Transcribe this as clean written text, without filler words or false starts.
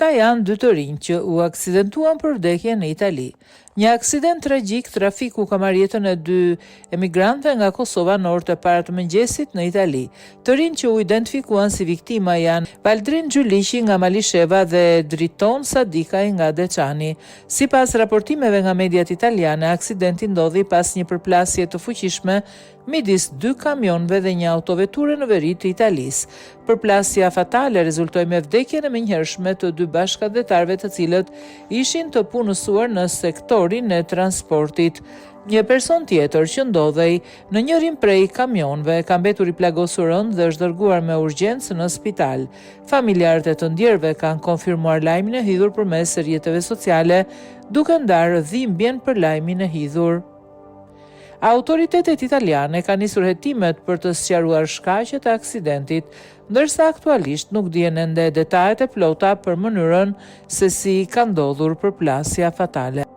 Këta janë 2 të rinj që u aksidentuan për vdekje në Itali. Një aksident tragjik, trafiku ka marrë jetën e 2 emigrante nga Kosova në orët e para të mëngjesit në Itali. Të rinj që u identifikuan si viktima janë Valdrin Gjuliqi nga Malisheva dhe Driton Sadikaj nga Deçani. Sipas raportimeve nga mediat italiane, aksidenti ndodhi pas një përplasje të fuqishme midis 2 kamionëve dhe një autoveture në veri të Italisë. Përplasja fatale rezultoi me vdekjen e menjëhershme të 2 bashkëdhetarëve të cilët ishin të punësuar në sektorin e transportit. Një person tjetër që ndodhej në njërin prej kamionëve ka mbetur i plagosur rënd dhe është dërguar me urgjencë në spital. Familjarët e të ndjerëve kanë konfirmuar lajmin e hidhur përmes rrjeteve sociale, duke ndarë dhimbjen për lajmin e hidhur. Autoritetet italiane kanë nisur hetimet për të sqaruar shkaqet e aksidentit, ndërsa aktualisht nuk dihen ende detajet e plota për mënyrën se si ka ndodhur përplasja fatale.